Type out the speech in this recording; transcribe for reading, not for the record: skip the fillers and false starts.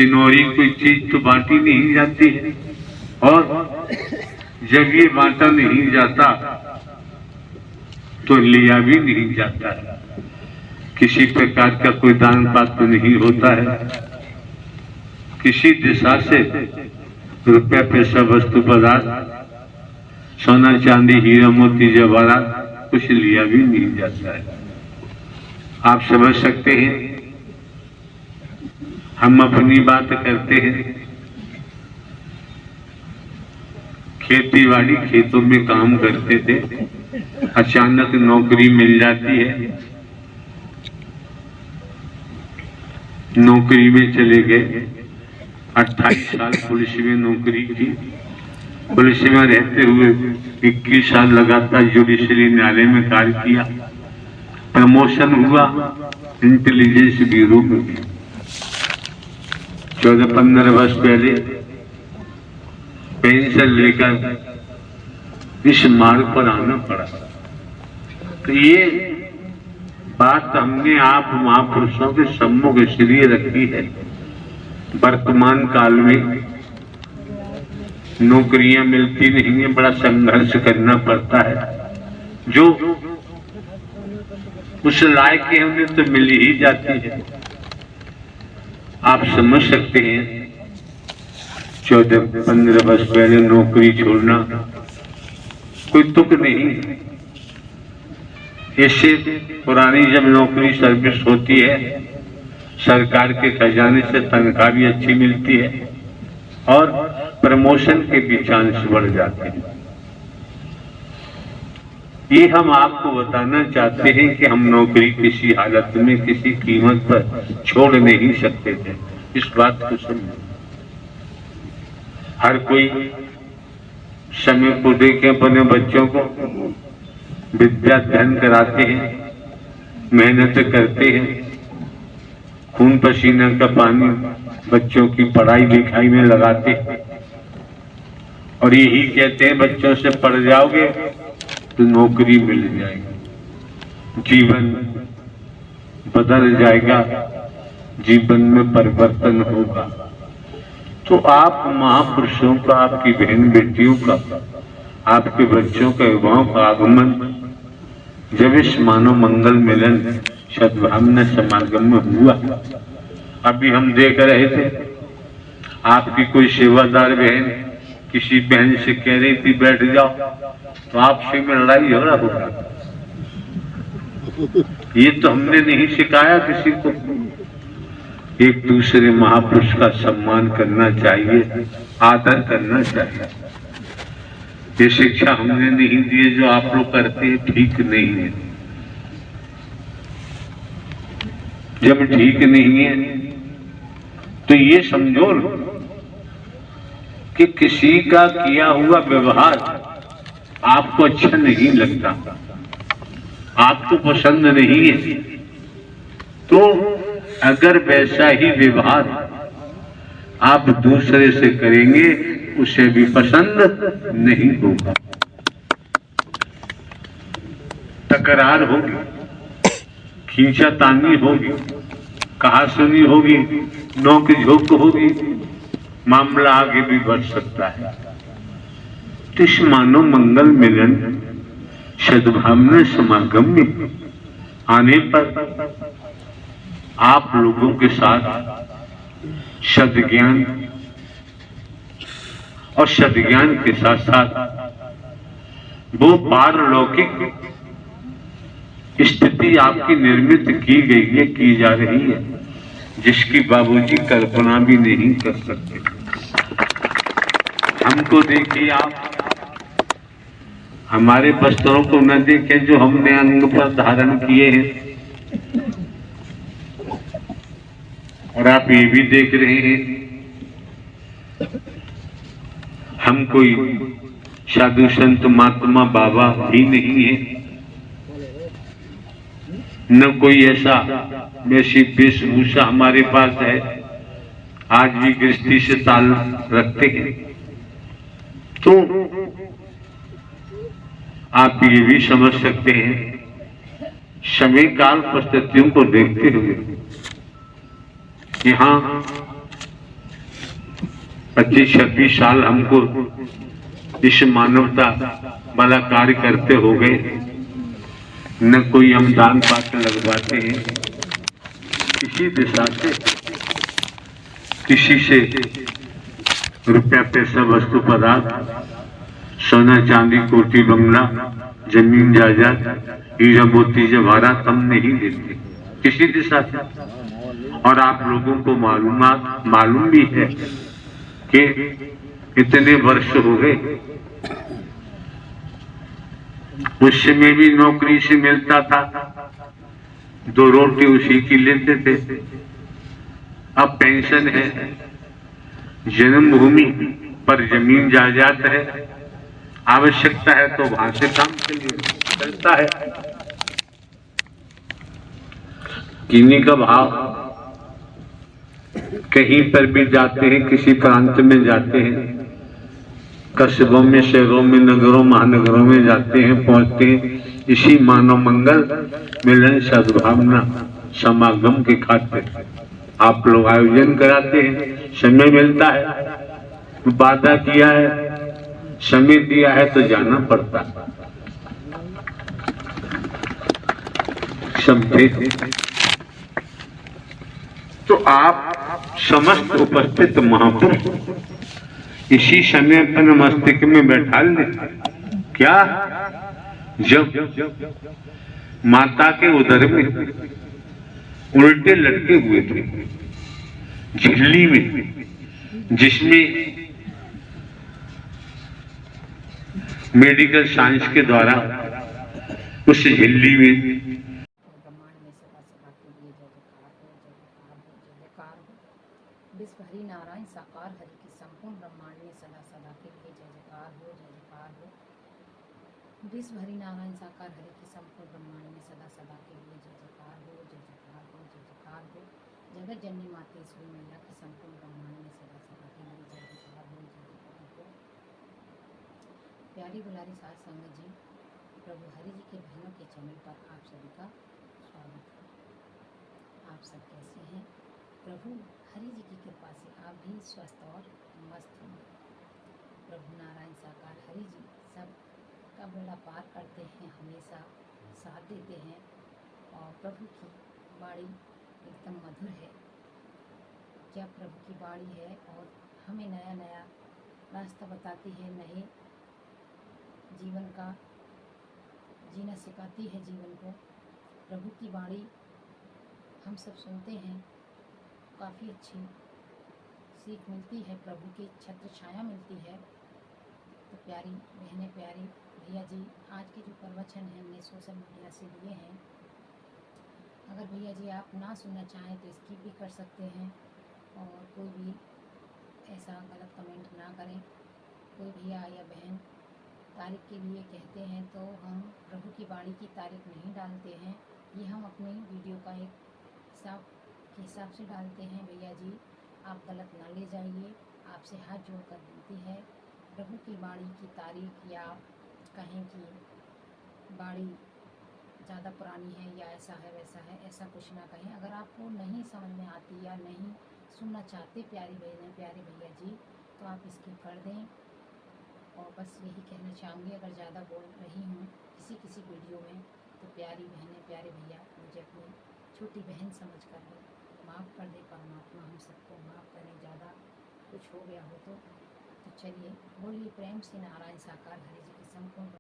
चिनौरी कोई चीज तो बांटी नहीं जाती है, और जब ये बांटा नहीं जाता तो लिया भी नहीं जाता है। किसी प्रकार का कोई दान पात्र नहीं होता है, किसी दिशा से रुपया पैसा वस्तु पदार्थ सोना चांदी हीरा मोती जवाहरात कुछ लिया भी नहीं जाता है। आप समझ सकते हैं, हम अपनी बात करते हैं, खेती बाड़ी खेतों में काम करते थे, अचानक नौकरी मिल जाती है, नौकरी में चले गए। 28 साल पुलिस में नौकरी की, पुलिस में रहते हुए 21 साल लगातार जुडिशरी न्यायालय में कार्य किया, प्रमोशन हुआ इंटेलिजेंस ब्यूरो में। 14-15 वर्ष पहले पेंशन लेकर इस मार्ग पर आना पड़ा। तो ये बात हमने आप महापुरुषों के सम्मुख इसलिए रखी है, वर्तमान काल में नौकरियां मिलती नहीं है, बड़ा संघर्ष करना पड़ता है। जो उस लायक के हमें तो मिल ही जाती है। आप समझ सकते हैं, 14-15 वर्ष पहले नौकरी छोड़ना कोई तुक नहीं। इससे पुरानी जब नौकरी सर्विस होती है, सरकार के खजाने से तनख्वाह भी अच्छी मिलती है और प्रमोशन के भी चांस बढ़ जाते हैं। ये हम आपको बताना चाहते हैं कि हम नौकरी किसी हालत में किसी कीमत पर छोड़ नहीं सकते थे। इस बात को समझो। हर कोई समय को देखे, अपने बच्चों को विद्या अध्ययन कराते हैं, मेहनत करते हैं, खून पसीना का पानी बच्चों की पढ़ाई लिखाई में लगाते हैं, और यही कहते हैं बच्चों से पढ़ जाओगे तो नौकरी मिल जाएगी, जीवन बदल जाएगा, जीवन में परिवर्तन होगा। तो आप महापुरुषों का, आपकी बहन बेटियों का, आपके बच्चों का, युवाओं का आगमन जब इस मानव मंगल मिलन सद्भावना समागम में हुआ, अभी हम देख रहे थे, आपकी कोई सेवादार बहन किसी बहन से कह रही थी बैठ जाओ, तो आपसे में लड़ाई हो रहा होगा। ये तो हमने नहीं सिखाया किसी को। एक दूसरे महापुरुष का सम्मान करना चाहिए, आदर करना चाहिए। ये शिक्षा हमने नहीं दी, जो आप लोग करते हैं ठीक नहीं है। जब ठीक नहीं है तो ये समझो कि किसी का किया हुआ व्यवहार आपको अच्छा नहीं लगता, आपको पसंद नहीं है, तो अगर वैसा ही व्यवहार आप दूसरे से करेंगे उसे भी पसंद नहीं होगा, तकरार होगी, खींचातानी होगी, कहासुनी होगी, नोक झोंक होगी, मामला आगे भी बढ़ सकता है। तो इस मानव मंगल मिलन सद्भावना समागम में आने पर आप लोगों के साथ सद्ज्ञान और सद्ज्ञान के साथ साथ वो पारलौकिक स्थिति आपकी निर्मित की गई है, की जा रही है, जिसकी बाबूजी कल्पना भी नहीं कर सकते। हमको देखिए, आप हमारे वस्त्रों को न देखें जो हमने अंग पर धारण किए हैं, और आप ये भी देख रहे हैं हम कोई साधु संत महात्मा बाबा भी नहीं है, न कोई ऐसा वैसी वेशभूषा हमारे पास है। आज भी गृहस्थी से ताल रखते हैं। तो आप ये भी समझ सकते हैं, समय काल परिस्थितियों को देखते हुए यहाँ 25-26 साल हमको इस मानवता वाला कार्य करते हो गए, न कोई हम दान पात्र लगवाते हैं, किसी दिशा से किसी से रुपया पैसा वस्तु पदार्थ सोना चांदी कोठी बंगला जमीन जायदाद हीरा मोती जवाहरात हम नहीं देते किसी दिशा से। और आप लोगों को मालूम भी है कि इतने वर्ष हो गए, उस समय भी नौकरी से मिलता था, 2 रोटी उसी की लेते थे। अब पेंशन है, जन्मभूमि पर जमीन जायदाद है, आवश्यकता है तो वहां से काम चलता है। चीनी का भाव कहीं पर भी जाते हैं, किसी प्रांत में जाते हैं, कस्बों में, शहरों में, नगरों महानगरों में जाते हैं, पहुंचते हैं, इसी मानव मंगल मिलन सद्भावना समागम के खातिर आप लोग आयोजन कराते हैं। समय मिलता है, वादा किया है, समय दिया है तो जाना पड़ता। समझे? तो आप समस्त उपस्थित महापुरुष इसी समय अपने मस्तिष्क में बैठा ले क्या, जब माता के उदर में उल्टे लटके हुए थे झिल्ली में, जिसमें मेडिकल साइंस के द्वारा उस झिल्ली में विश्व हरि नारायण साकार हरि की संपूर्ण ब्रह्मांड में सदा सदा के लिए जय जयकार हो, जय जयकार हो। विश्व हरि नारायण साकार हरि की संपूर्ण ब्रह्मांड में सदा सदा के लिए जय जयकार हो, जय जयकार हो, जय जयकार हो। जगत जननी मातेश्वरी मैया की संपूर्ण ब्रह्मांड में सदा सदा के लिए जय जयकार हो, जय जयकार हो। प्यारी बुलारी साध संगत जी, प्रभु हरि जी के बहनों के चैनल पर आप सभी का स्वागत है। आप सब कैसे हैं? प्रभु हरि जी की कृपा से आप भी स्वस्थ और मस्त हों। प्रभु नारायण साकार हरि जी सब का बेड़ा पार करते हैं, हमेशा साथ देते हैं और प्रभु की वाणी एकदम मधुर है। क्या प्रभु की वाणी है और हमें नया नया रास्ता बताती है, नए जीवन का जीना सिखाती है जीवन को। प्रभु की वाणी हम सब सुनते हैं, काफ़ी अच्छी सीख मिलती है, प्रभु की छत्र छाया मिलती है। तो प्यारी बहनें, प्यारी भैया जी, आज के जो प्रवचन हैं हमने सोशल मीडिया से लिए हैं। अगर भैया जी आप ना सुनना चाहें तो स्किप भी कर सकते हैं और कोई भी ऐसा गलत कमेंट ना करें। कोई भैया या बहन तारीख के लिए कहते हैं तो हम प्रभु की वाणी की तारीख नहीं डालते हैं, ये हम अपनी वीडियो का एक हिसाब से डालते हैं। भैया जी आप गलत ना ले जाइए, आपसे हाथ जोड़ कर विनती है। प्रभु की वाणी की तारीख या कहें कि वाणी ज़्यादा पुरानी है या ऐसा है वैसा है, ऐसा कुछ ना कहें। अगर आपको नहीं समझ में आती या नहीं सुनना चाहते प्यारी बहनें, प्यारे भैया जी, तो आप स्किप कर दें। और बस यही कहना चाहूँगी, अगर ज़्यादा बोल रही हूँ किसी वीडियो में तो प्यारी बहनें, प्यारे भैया मुझे अपनी छोटी बहन समझ कर माफ़ कर दे। परमात्मा हम सबको माफ़ करें, ज़्यादा कुछ हो गया हो तो चलिए बोलिए प्रेम से नारायण साकार हरि जी की संपूर्ण